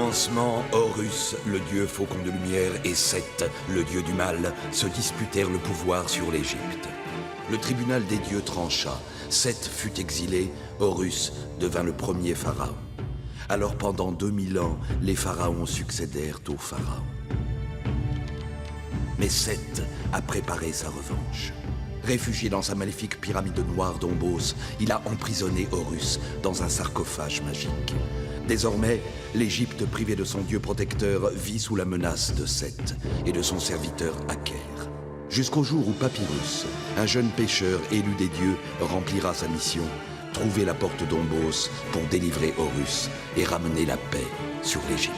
commencement, Horus, le dieu faucon de lumière, et Seth, le dieu du mal, se disputèrent le pouvoir sur l'Égypte. Le tribunal des dieux trancha. Seth fut exilé, Horus devint le premier pharaon. Alors pendant 2000 ans, les pharaons succédèrent aux pharaons. Mais Seth a préparé sa revanche. Réfugié dans sa maléfique pyramide noire d'Ombos, il a emprisonné Horus dans un sarcophage magique. Désormais, l'Égypte privée de son dieu protecteur vit sous la menace de Seth et de son serviteur Aker. Jusqu'au jour où Papyrus, un jeune pêcheur élu des dieux, remplira sa mission, trouver la porte d'Ombos pour délivrer Horus et ramener la paix sur l'Égypte.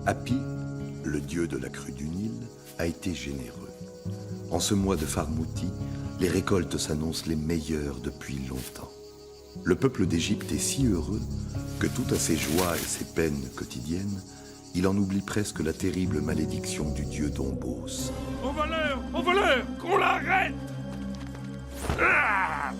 Hapi, le dieu de la crue du Nil, a été généreux. En ce mois de Farmouti, les récoltes s'annoncent les meilleures depuis longtemps. Le peuple d'Égypte est si heureux que tout à ses joies et ses peines quotidiennes, il en oublie presque la terrible malédiction du dieu d'Ombos. Au voleur, qu'on l'arrête! Ah!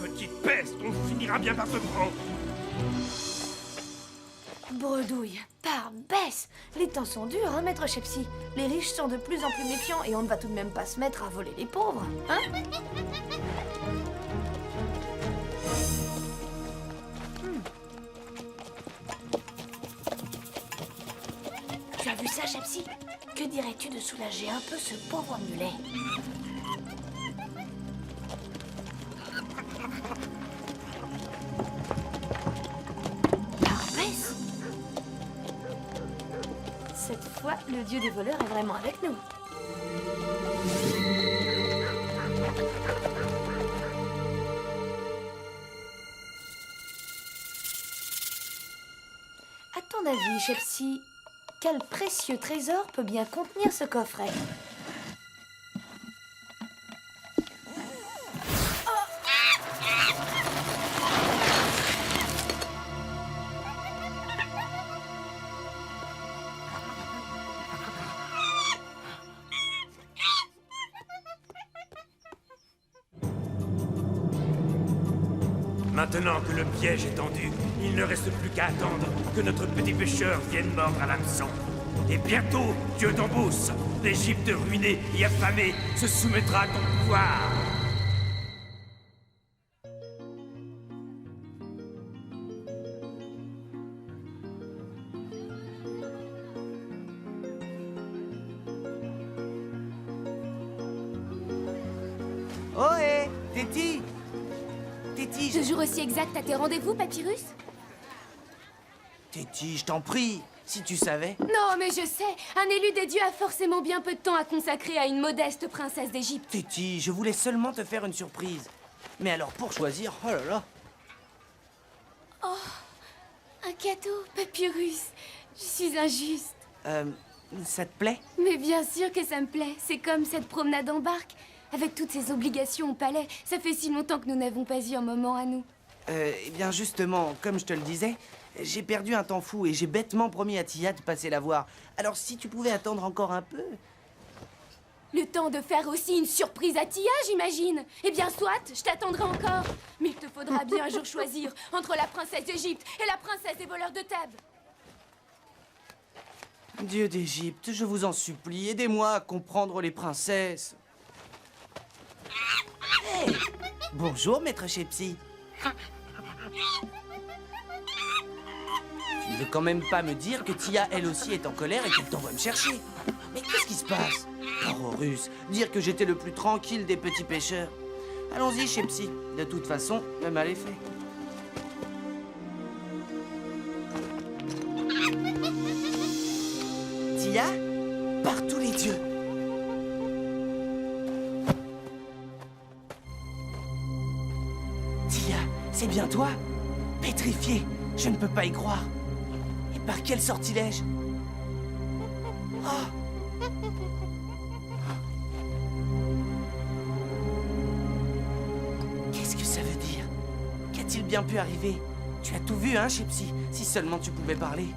Petite peste, on finira bien par te prendre. Bredouille, par baisse. Les temps sont durs, hein, maître Shepsi. Les riches sont de plus en plus méfiants et on ne va tout de même pas se mettre à voler les pauvres, hein? Tu as vu ça, Shepsi? Que dirais-tu de soulager un peu ce pauvre mulet? Cette fois, le dieu des voleurs est vraiment avec nous. À ton avis, Shepsi, quel précieux trésor peut bien contenir ce coffret? Maintenant que le piège est tendu, il ne reste plus qu'à attendre que notre petit pêcheur vienne mordre à l'hameçon. Et bientôt, dieu d'Ombos, l'Égypte ruinée et affamée se soumettra à ton pouvoir. Ohé, Téti! Téti, Ce jour aussi exact à tes rendez-vous, Papyrus? Téti, je t'en prie, si tu savais. Non, mais je sais. Un élu des dieux a forcément bien peu de temps à consacrer à une modeste princesse d'Égypte. Téti, je voulais seulement te faire une surprise. Mais alors, pour choisir, oh là là. Un cadeau, Papyrus. Je suis injuste. Ça te plaît? Mais bien sûr que ça me plaît. C'est comme cette promenade en barque. Avec toutes ces obligations au palais, ça fait si longtemps que nous n'avons pas eu un moment à nous. Eh bien, justement, comme je te le disais, j'ai perdu un temps fou et j'ai bêtement promis à Tia de passer la voir. Alors, si tu pouvais attendre encore un peu... Le temps de faire aussi une surprise à Tia, j'imagine. Eh bien, soit, je t'attendrai encore. Mais il te faudra bien un jour choisir entre la princesse d'Égypte et la princesse des voleurs de table. Dieu d'Égypte, je vous en supplie, aidez-moi à comprendre les princesses. Hey! Bonjour, maître Shepsi. Tu ne veux quand même pas me dire que Tia, elle aussi, est en colère et qu'elle t'envoie me chercher? Mais qu'est-ce qui se passe? Oh, Horus, dire que j'étais le plus tranquille des petits pêcheurs. Allons-y, Shepsi. De toute façon, le mal est fait. Tia, par tous les dieux. Tia, c'est bien toi? Pétrifié, je ne peux pas y croire. Et par quel sortilège? Oh! Qu'est-ce que ça veut dire? Qu'a-t-il bien pu arriver? Tu as tout vu, hein, Chepsy? Si seulement tu pouvais parler.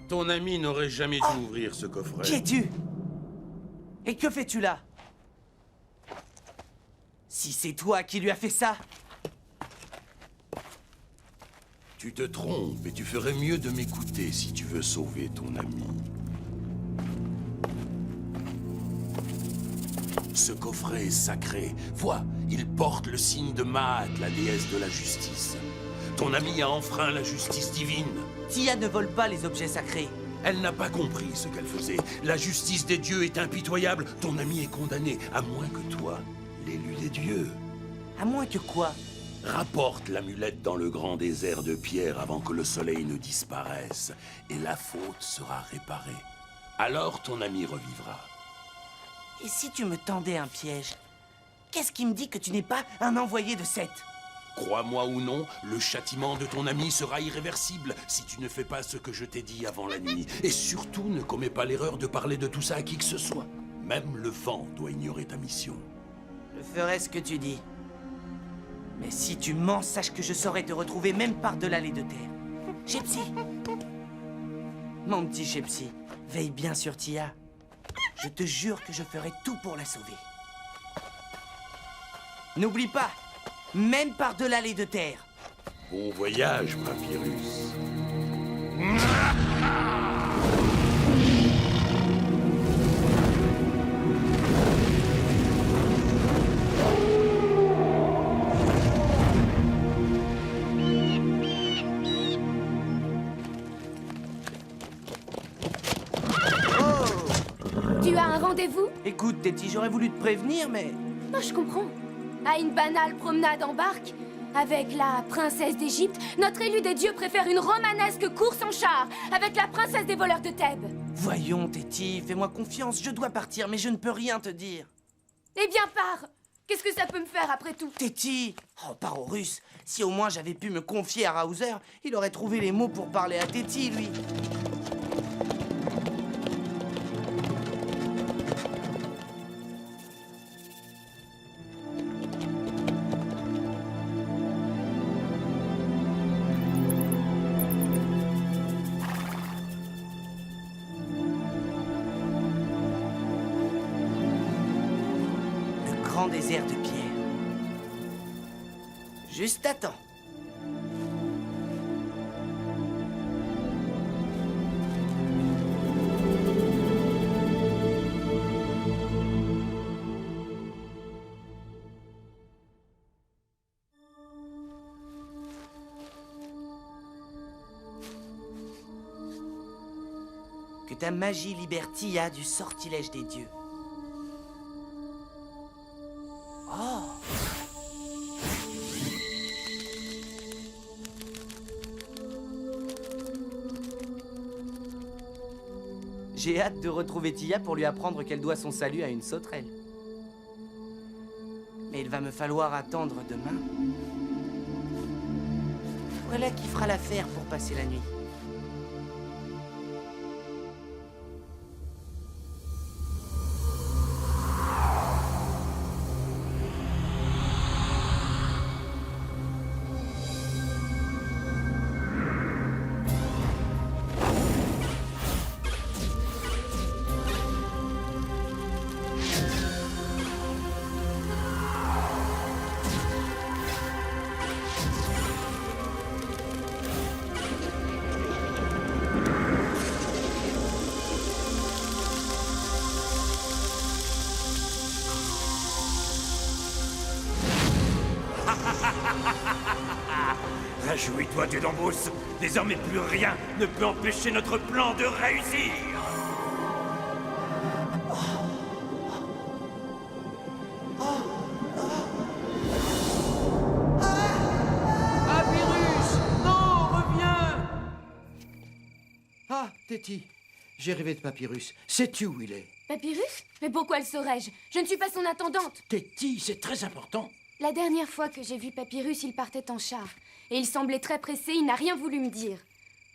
Ton ami n'aurait jamais dû ouvrir ce coffret. Qui es-tu? Et que fais-tu là? Si c'est toi qui lui as fait ça, Tu te trompes et tu ferais mieux de m'écouter si tu veux sauver ton ami. Ce coffret est sacré. Vois, il porte le signe de Maat, la déesse de la justice. Ton ami a enfreint la justice divine. Tia ne vole pas les objets sacrés. Elle n'a pas compris ce qu'elle faisait. La justice des dieux est impitoyable. Ton ami est condamné, à moins que toi, l'élu des dieux, À moins que quoi? rapporte l'amulette dans le grand désert de pierre avant que le soleil ne disparaisse, et la faute sera réparée. Alors ton ami revivra. Et si tu me tendais un piège? Qu'est-ce qui me dit que tu n'es pas un envoyé de Seth? Crois-moi ou non, le châtiment de ton ami sera irréversible si tu ne fais pas ce que je t'ai dit avant la nuit. Et surtout, ne commets pas l'erreur de parler de tout ça à qui que ce soit. Même le vent doit ignorer ta mission. Je ferai ce que tu dis. Mais si tu mens, sache que je saurai te retrouver même par-delà les deux terres. Chepsy! Mon petit Chepsy, veille bien sur Tia. Je te jure que je ferai tout pour la sauver. N'oublie pas, même par-delà les deux terres. Bon voyage, Papyrus. Tu as un rendez-vous? Écoute, Téti, j'aurais voulu te prévenir, mais... Non, je comprends. À une banale promenade en barque, avec la princesse d'Égypte, notre élu des dieux préfère une romanesque course en char avec la princesse des voleurs de Thèbes. Voyons, Téti, fais-moi confiance, je dois partir, mais je ne peux rien te dire. Eh bien, pars! Qu'est-ce que ça peut me faire après tout? Téti! Oh, pars aux Russes. Si au moins j'avais pu me confier à Raouser, il aurait trouvé les mots pour parler à Téti, lui. Le grand désert de pierre. Juste à temps. Que ta magie libère Tia du sortilège des dieux. Oh! J'ai hâte de retrouver Tia pour lui apprendre qu'elle doit son salut à une sauterelle. Mais il va me falloir attendre demain. Voilà qui fera l'affaire pour passer la nuit. Réjouis-toi, dieu d'Embousse. Désormais, plus rien ne peut empêcher notre plan de réussir. Papyrus! Non, reviens! Ah, Téti, j'ai rêvé de Papyrus. Sais-tu où il est? Papyrus? Mais pourquoi le saurais-je? Je ne suis pas son intendante. Téti, c'est très important. La dernière fois que j'ai vu Papyrus, il partait en char. Et il semblait très pressé, il n'a rien voulu me dire.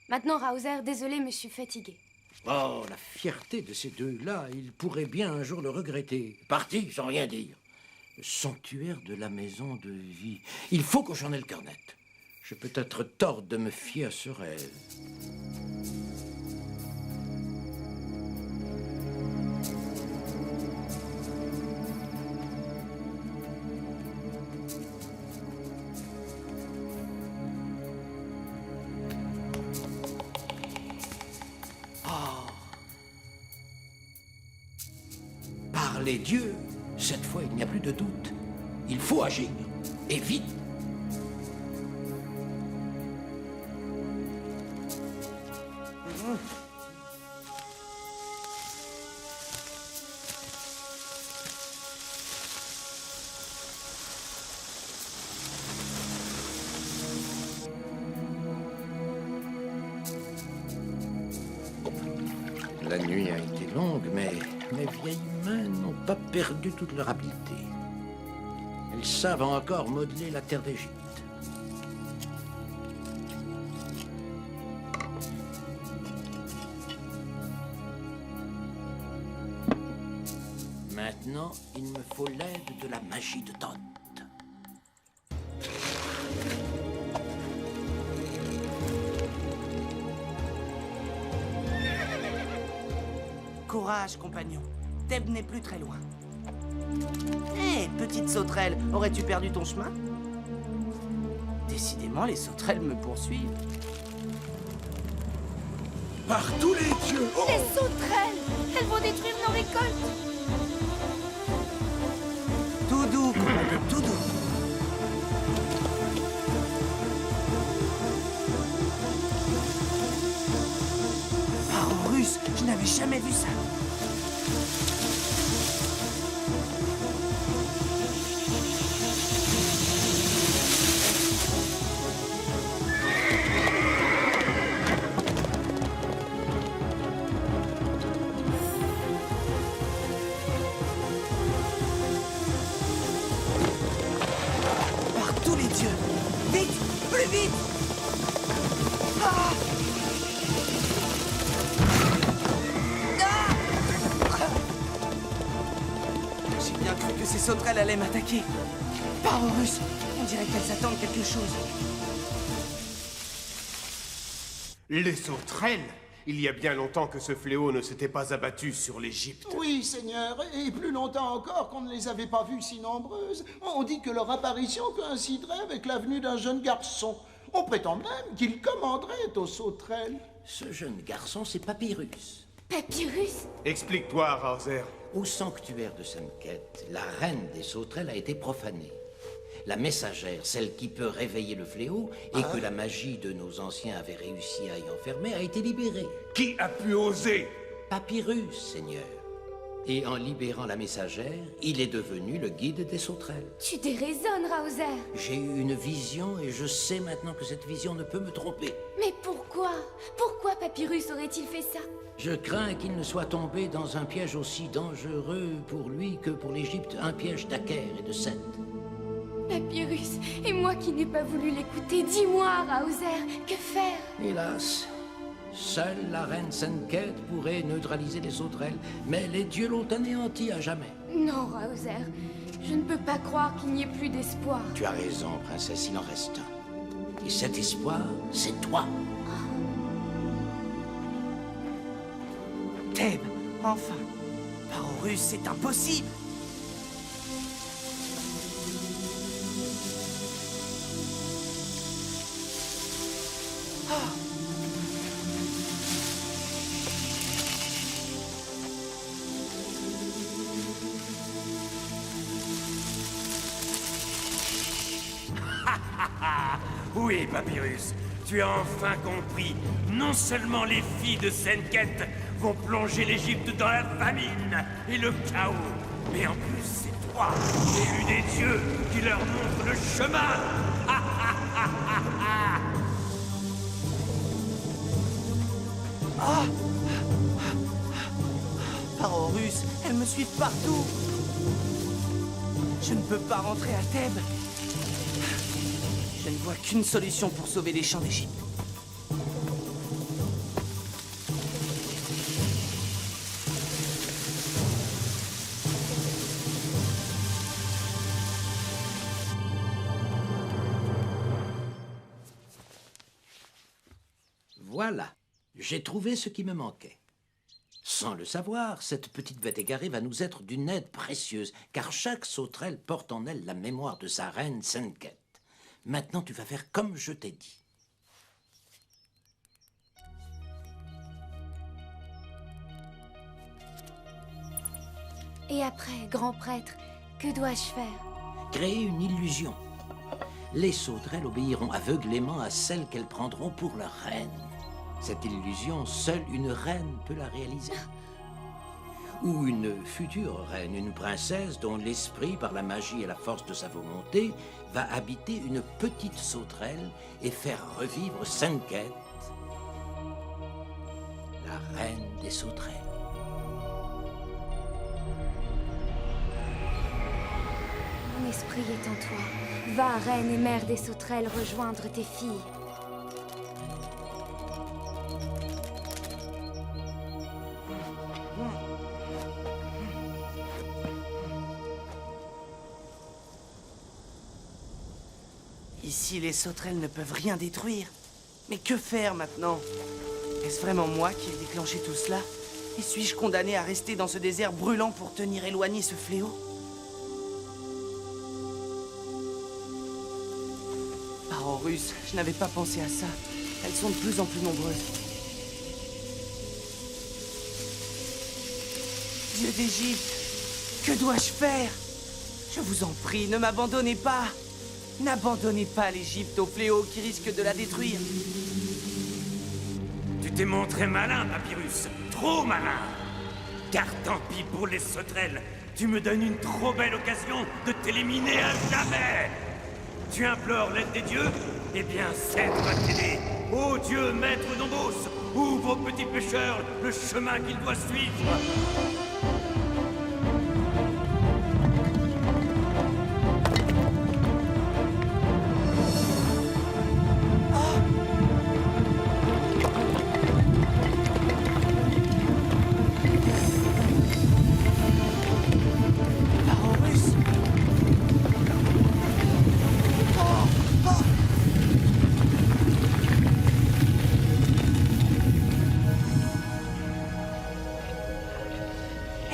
Maintenant, Raouser, désolé, mais je suis fatiguée. Oh, la fierté de ces deux-là, ils pourraient bien un jour le regretter. Parti sans rien dire. Le sanctuaire de la maison de vie. Il faut que j'en ai le carnet. Je peux être tort de me fier à ce rêve. Par les dieux, cette fois il n'y a plus de doute. Il faut agir, et vite. La nuit a été longue, mais mes vieilles mains n'ont pas perdu toute leur habileté. Elles savent encore modeler la terre d'Égypte. Maintenant, il me faut l'aide de la magie de Thoth. Courage, compagnon. Thèbes n'est plus très loin. Hé, petite sauterelle, aurais-tu perdu ton chemin? Décidément, les sauterelles me poursuivent. Par tous les dieux! Oh! Les sauterelles! Elles vont détruire nos récoltes! Tout doux, compagnon, tout doux. Oh, russe, je n'avais jamais vu ça. Par tous les dieux! Vite! Plus vite! Ah! J'ai bien cru que ces sauterelles allaient m'attaquer. Parorus, on dirait qu'elles attendent quelque chose. Les sauterelles? Il y a bien longtemps que ce fléau ne s'était pas abattu sur l'Égypte. Oui, Seigneur, et plus longtemps encore qu'on ne les avait pas vues si nombreuses. On dit que leur apparition coïnciderait avec la venue d'un jeune garçon. On prétend même qu'il commanderait aux sauterelles. Ce jeune garçon, c'est Papyrus. Papyrus? Explique-toi, Raozer. Au sanctuaire de Senket, la reine des sauterelles a été profanée. La messagère, celle qui peut réveiller le fléau, et que la magie de nos anciens avait réussi à y enfermer, a été libérée. Qui a pu oser? Papyrus, Seigneur. Et en libérant la messagère, il est devenu le guide des sauterelles. Tu déraisonnes, Raozer. J'ai eu une vision et je sais maintenant que cette vision ne peut me tromper. Mais pourquoi? Pourquoi Papyrus aurait-il fait ça? Je crains qu'il ne soit tombé dans un piège aussi dangereux pour lui que pour l'Égypte, un piège d'Aker et de Seth. Papyrus, et moi qui n'ai pas voulu l'écouter, dis-moi, Raozer, que faire? Hélas, seule la reine Senket pourrait neutraliser les sauterelles, mais les dieux l'ont anéanti à jamais. Non, Raozer, je ne peux pas croire qu'il n'y ait plus d'espoir. Tu as raison, princesse, il en reste un. Et cet espoir, c'est toi. Thèbes, enfin. Parorus, c'est impossible. Oui, Papyrus, tu as enfin compris. Non seulement les filles de Senket vont plonger l'Égypte dans la famine et le chaos, mais en plus c'est toi, l'élu des dieux, qui leur montre le chemin. Parorus, elles me suivent partout. Je ne peux pas rentrer à Thèbes. Je ne vois qu'une solution pour sauver les champs d'Égypte. Voilà, j'ai trouvé ce qui me manquait. Sans le savoir, cette petite bête égarée va nous être d'une aide précieuse, car chaque sauterelle porte en elle la mémoire de sa reine Senket. Maintenant, tu vas faire comme je t'ai dit. Et après, grand prêtre, que dois-je faire? Créer une illusion. Les sauterelles obéiront aveuglément à celle qu'elles prendront pour leur reine. Cette illusion, seule une reine peut la réaliser. Ou une future reine, une princesse dont l'esprit, par la magie et la force de sa volonté, va habiter une petite sauterelle et faire revivre Senket, la reine des sauterelles. Mon esprit est en toi. Va, reine et mère des sauterelles, rejoindre tes filles. Ici, les sauterelles ne peuvent rien détruire. Mais que faire maintenant? Est-ce vraiment moi qui ai déclenché tout cela? Et suis-je condamné à rester dans ce désert brûlant pour tenir éloigné ce fléau? Par Horus, je n'avais pas pensé à ça. Elles sont de plus en plus nombreuses. Dieu d'Égypte, que dois-je faire? Je vous en prie, ne m'abandonnez pas. N'abandonnez pas l'Égypte au fléau qui risque de la détruire. Tu t'es montré malin, Papyrus. Trop malin. Car tant pis pour les sauterelles. Tu me donnes une trop belle occasion de t'éliminer à jamais. Tu implores l'aide des dieux? Eh bien, Seth va t'aider. Ô Dieu, maître d'Ombos, ouvre au petit pêcheur le chemin qu'il doit suivre.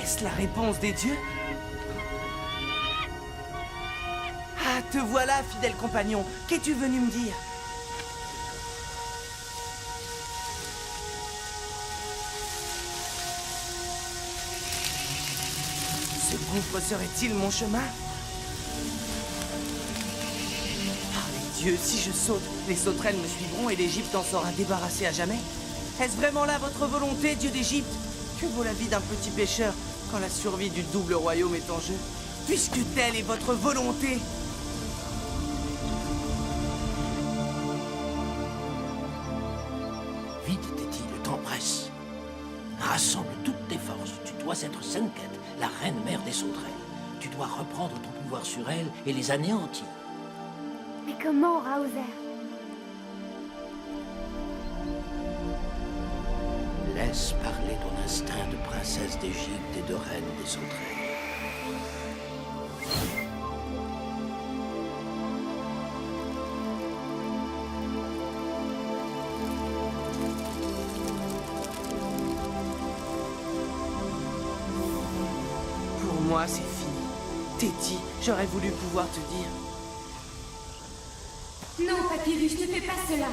Est-ce la réponse des dieux? Ah, te voilà, fidèle compagnon. Qu'es-tu venu me dire? Ce gouffre serait-il mon chemin? Par les dieux, si je saute, les sauterelles me suivront et l'Égypte en sera débarrassée à jamais? Est-ce vraiment là votre volonté, Dieu d'Égypte? Que vaut la vie d'un petit pêcheur quand la survie du double royaume est en jeu? Puisque telle est votre volonté. Vite, Téti, le temps presse. Rassemble toutes tes forces. Tu dois être Senket, la reine mère des sauterelles. Tu dois reprendre ton pouvoir sur elle et les anéantir. Mais comment, Raozer? Laisse parler ton instinct de princesse d'Égypte et de reine des sauterelles. Pour moi, c'est fini. Téti, j'aurais voulu pouvoir te dire. Non, Papyrus, ne fais pas cela.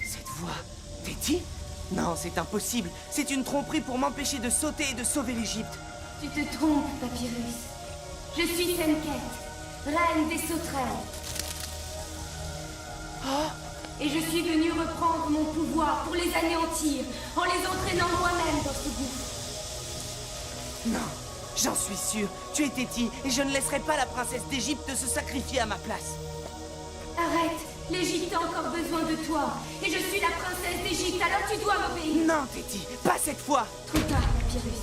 Cette voix, Téti? Non, c'est impossible. C'est une tromperie pour m'empêcher de sauter et de sauver l'Égypte. Tu te trompes, Papyrus. Je suis Senket, reine des sauterelles. Et je suis venue reprendre mon pouvoir pour les anéantir, en les entraînant moi-même dans ce gouffre. Non, j'en suis sûr. Tu es Téti et je ne laisserai pas la princesse d'Égypte se sacrifier à ma place. Arrête, l'Égypte a encore besoin de toi. Et je suis la princesse d'Égypte, alors tu dois m'obéir. Non, Téti, pas cette fois. Trop tard, Papyrus.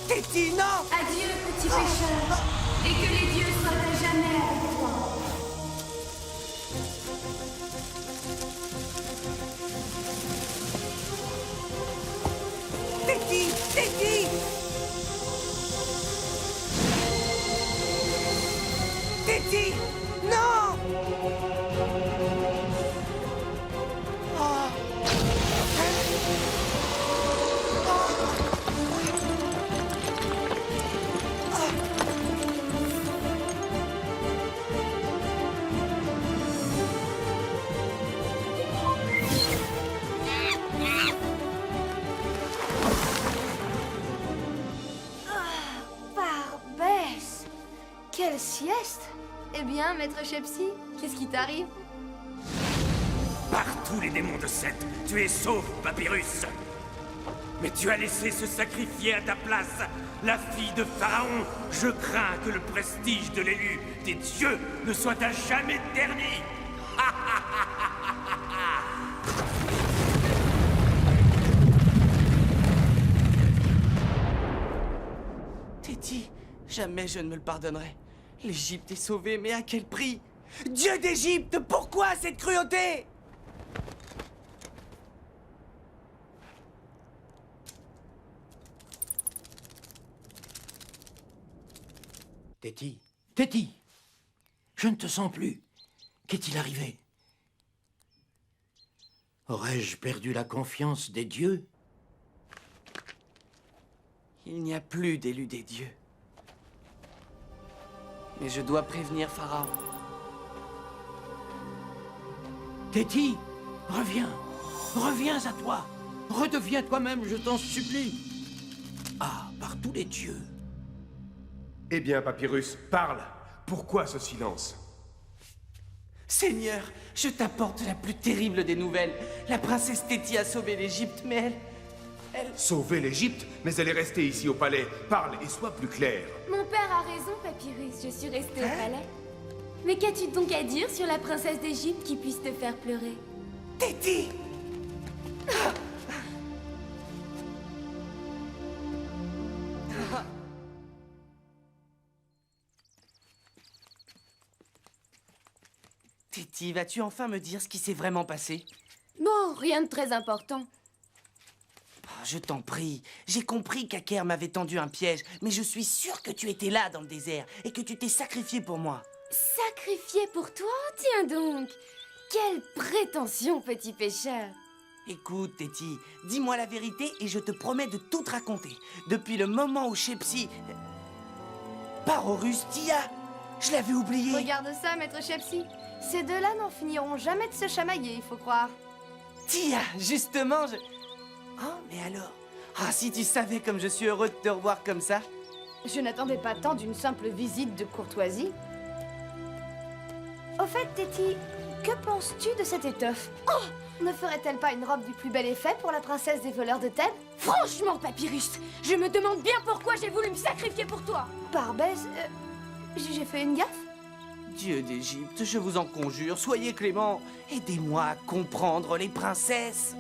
Téti, non! Adieu, petit pêcheur. Et que les dieux soient à jamais avec toi. Téti! Téti! Téti! Non! Oh. sieste? Eh bien, maître Shepsi, qu'est-ce qui t'arrive? Par tous les démons de Seth, tu es sauf, Papyrus. Mais tu as laissé se sacrifier à ta place la fille de Pharaon. Je crains que le prestige de l'élu des dieux ne soit à jamais terni. Téti, jamais je ne me le pardonnerai. L'Égypte est sauvée, mais à quel prix? Dieu d'Égypte, pourquoi cette cruauté? Téti, Téti, je ne te sens plus. Qu'est-il arrivé? Aurais-je perdu la confiance des dieux? Il n'y a plus d'élu des dieux. Mais je dois prévenir Pharaon. Téti, reviens. Reviens à toi. Redeviens toi-même, je t'en supplie. Ah, par tous les dieux. Eh bien, Papyrus, parle. Pourquoi ce silence? Seigneur, je t'apporte la plus terrible des nouvelles. La princesse Téti a sauvé l'Égypte, mais elle... Sauver l'Égypte, mais elle est restée ici au palais. Parle et sois plus clair. Mon père a raison, Papyrus, je suis restée au palais. Mais qu'as-tu donc à dire sur la princesse d'Égypte qui puisse te faire pleurer? Téti! Téti, vas-tu enfin me dire ce qui s'est vraiment passé? Bon, rien de très important. Oh, je t'en prie, j'ai compris qu'Aker m'avait tendu un piège, mais je suis sûr que tu étais là dans le désert et que tu t'es sacrifié pour moi. Sacrifié pour toi? Tiens donc! Quelle prétention, petit pêcheur! Écoute, Téti, dis-moi la vérité et je te promets de tout te raconter. Depuis le moment où Shepsi... Par Horus, Tia, je l'avais oublié. Regarde ça, maître Shepsi. Ces deux-là n'en finiront jamais de se chamailler, il faut croire. Tia, justement, je... Oh, mais alors... Ah, si tu savais comme je suis heureux de te revoir comme ça. Je n'attendais pas tant d'une simple visite de courtoisie. Au fait, Téti, que penses-tu de cette étoffe? Oh! Ne ferait-elle pas une robe du plus bel effet pour la princesse des voleurs de Thèbes? Franchement, Papyrus, je me demande bien pourquoi j'ai voulu me sacrifier pour toi! Barbès, j'ai fait une gaffe? Dieu d'Égypte, je vous en conjure, soyez clément. Aidez-moi à comprendre les princesses.